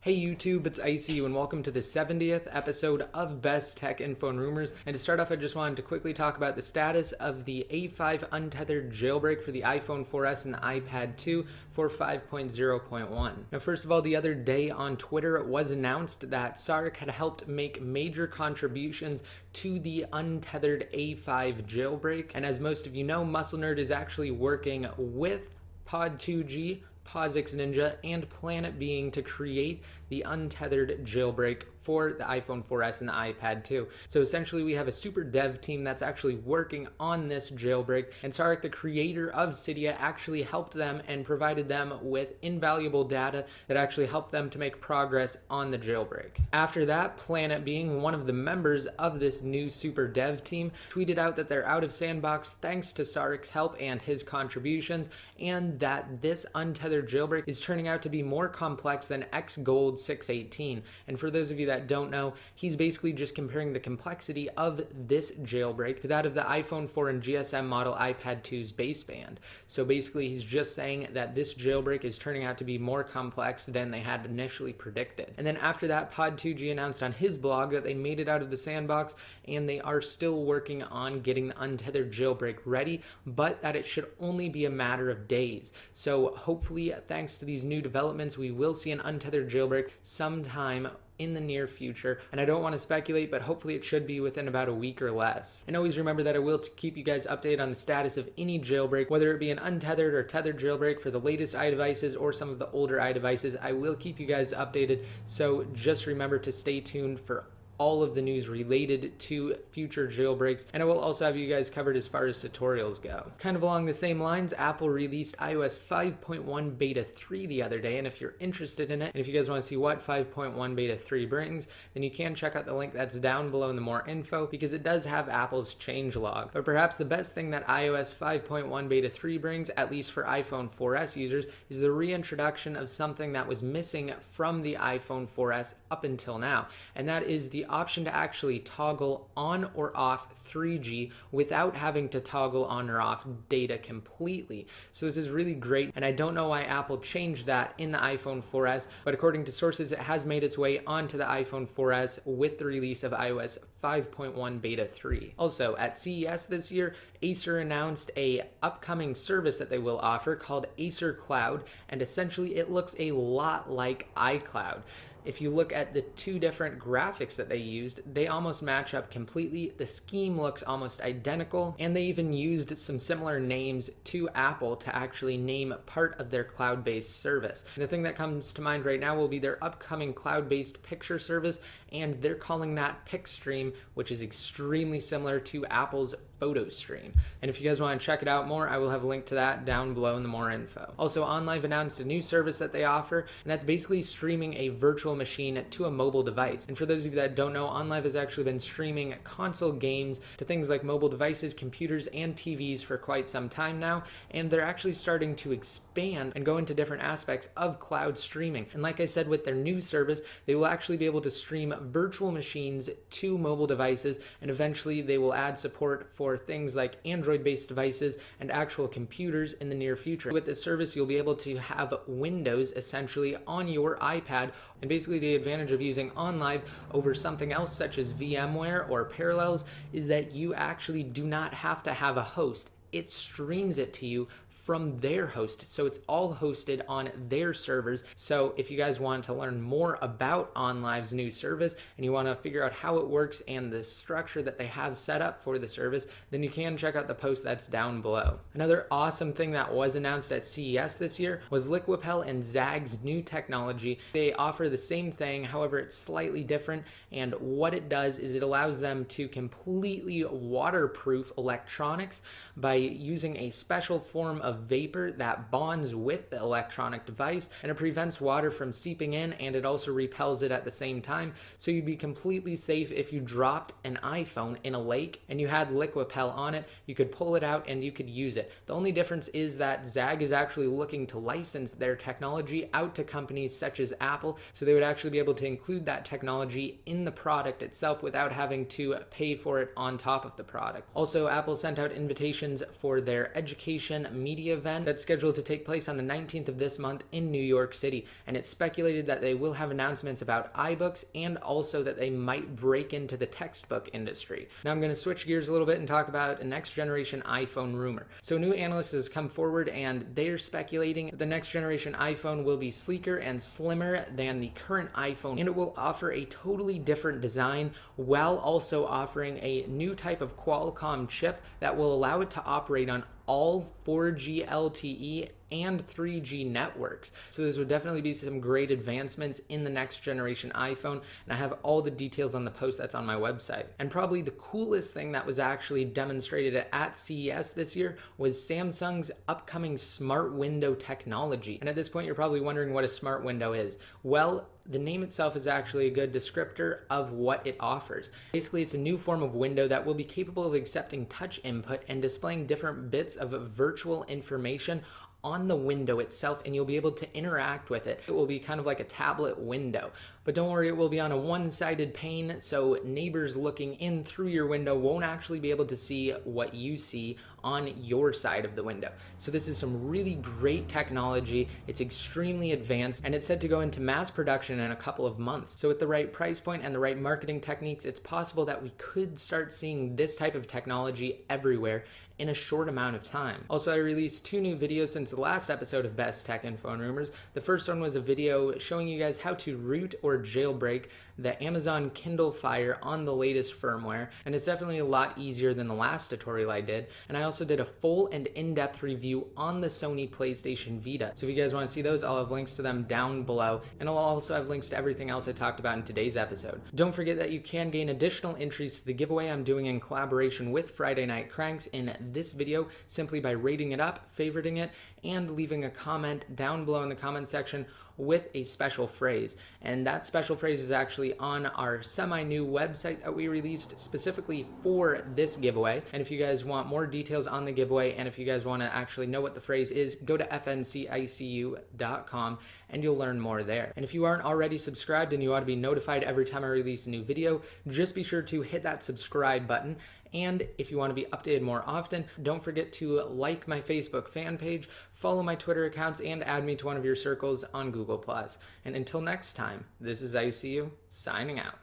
Hey YouTube, it's HzO and welcome to the 70th episode of Best Tech Info and Rumors. And to start off, I just wanted to quickly talk about the status of the A5 untethered jailbreak for the iPhone 4S and the iPad 2 for 5.0.1. Now, first of all, the other day on Twitter, it was announced that Sarek had helped make major contributions to the untethered A5 jailbreak. And as most of you know, Muscle Nerd is actually working with Pod2G, POSIX Ninja, and Planet Being to create the untethered jailbreak for the iPhone 4S and the iPad 2. So essentially we have a super dev team that's actually working on this jailbreak, and Sarek, the creator of Cydia, actually helped them and provided them with invaluable data that actually helped them to make progress on the jailbreak. After that, Planet Being, one of the members of this new super dev team, tweeted out that they're out of sandbox thanks to Sarek's help and his contributions, and that this untethered jailbreak is turning out to be more complex than Xgold 618. And for those of you that don't know, he's basically just comparing the complexity of this jailbreak to that of the iPhone 4 and GSM model iPad 2's baseband. So basically he's just saying that this jailbreak is turning out to be more complex than they had initially predicted. And then after that, Pod2G announced on his blog that they made it out of the sandbox and they are still working on getting the untethered jailbreak ready, but that it should only be a matter of days. So hopefully, thanks to these new developments, we will see an untethered jailbreak sometime in the near future, and I don't want to speculate, but hopefully it should be within about a week or less. And always remember that I will keep you guys updated on the status of any jailbreak, whether it be an untethered or tethered jailbreak for the latest iDevices or some of the older iDevices. I will keep you guys updated, so just remember to stay tuned for all of the news related to future jailbreaks, and I will also have you guys covered as far as tutorials go. Kind of along the same lines, Apple released iOS 5.1 Beta 3 the other day, and if you're interested in it, and if you guys want to see what 5.1 Beta 3 brings, then you can check out the link that's down below in the more info, because it does have Apple's changelog. But perhaps the best thing that iOS 5.1 Beta 3 brings, at least for iPhone 4S users, is the reintroduction of something that was missing from the iPhone 4S up until now, and that is the option to actually toggle on or off 3G without having to toggle on or off data completely. So this is really great, and I don't know why Apple changed that in the iPhone 4S, but according to sources, it has made its way onto the iPhone 4S with the release of iOS 5.1 Beta 3. Also, at CES this year, Acer announced a upcoming service that they will offer called Acer Cloud, and essentially it looks a lot like iCloud. If you look at the two different graphics that they used, they almost match up completely. The scheme looks almost identical, and they even used some similar names to Apple to actually name part of their cloud-based service. And the thing that comes to mind right now will be their upcoming cloud-based picture service, and they're calling that PicStream, which is extremely similar to Apple's PhotoStream. And if you guys want to check it out more, I will have a link to that down below in the more info. Also, OnLive announced a new service that they offer, and that's basically streaming a virtual machine to a mobile device. And for those of you that don't know, OnLive has actually been streaming console games to things like mobile devices, computers, and TVs for quite some time now, and they're actually starting to expand and go into different aspects of cloud streaming. And like I said, with their new service, they will actually be able to stream virtual machines to mobile devices, and eventually they will add support for things like Android-based devices and actual computers in the near future. With this service, you'll be able to have Windows essentially on your iPad, and basically the advantage of using OnLive over something else such as VMware or Parallels is that you actually do not have to have a host. It streams it to you from their host, so it's all hosted on their servers. So if you guys want to learn more about OnLive's new service and you want to figure out how it works and the structure that they have set up for the service, then you can check out the post that's down below. Another awesome thing that was announced at CES this year was Liquipel and Zag's new technology. They offer the same thing, however it's slightly different, and what it does is it allows them to completely waterproof electronics by using a special form of vapor that bonds with the electronic device, and it prevents water from seeping in, and it also repels it at the same time. So you'd be completely safe if you dropped an iPhone in a lake and you had Liquipel on it. You could pull it out and you could use it. The only difference is that Zag is actually looking to license their technology out to companies such as Apple, so they would actually be able to include that technology in the product itself without having to pay for it on top of the product. Also, Apple sent out invitations for their education, media LTE event that's scheduled to take place on the 19th of this month in New York City. And it's speculated that they will have announcements about iBooks and also that they might break into the textbook industry. Now I'm going to switch gears a little bit and talk about a next generation iPhone rumor. So a new analyst has come forward and they're speculating the next generation iPhone will be sleeker and slimmer than the current iPhone, and it will offer a totally different design while also offering a new type of Qualcomm chip that will allow it to operate on all 4G LTE and 3G networks. So this would definitely be some great advancements in the next generation iPhone, and I have all the details on the post that's on my website. And probably the coolest thing that was actually demonstrated at CES this year was Samsung's upcoming smart window technology. And at this point you're probably wondering what a smart window is. Well, the name itself is actually a good descriptor of what it offers. Basically, it's a new form of window that will be capable of accepting touch input and displaying different bits of virtual information on the window itself, and you'll be able to interact with it. It will be kind of like a tablet window. But don't worry, it will be on a one-sided pane, so neighbors looking in through your window won't actually be able to see what you see on your side of the window. So this is some really great technology. It's extremely advanced, and it's set to go into mass production in a couple of months. So with the right price point and the right marketing techniques, it's possible that we could start seeing this type of technology everywhere in a short amount of time. Also, I released 2 new videos since the last episode of Best Tech and Phone Rumors. The first one was a video showing you guys how to root or jailbreak the Amazon Kindle Fire on the latest firmware, and it's definitely a lot easier than the last tutorial I did. And I also did a full and in-depth review on the Sony PlayStation Vita. So if you guys want to see those, I'll have links to them down below, and I'll also have links to everything else I talked about in today's episode. Don't forget that you can gain additional entries to the giveaway I'm doing in collaboration with Friday Night Cranks in this video simply by rating it up, favoriting it, and leaving a comment down below in the comment section with a special phrase. And that special phrase is actually on our semi-new website that we released specifically for this giveaway. And if you guys want more details on the giveaway, and if you guys want to actually know what the phrase is, go to fncicu.com and you'll learn more there. And if you aren't already subscribed and you want to be notified every time I release a new video, just be sure to hit that subscribe button. And if you want to be updated more often, don't forget to like my Facebook fan page, follow my Twitter accounts, and add me to one of your circles on Google+. And until next time, this is ICU signing out.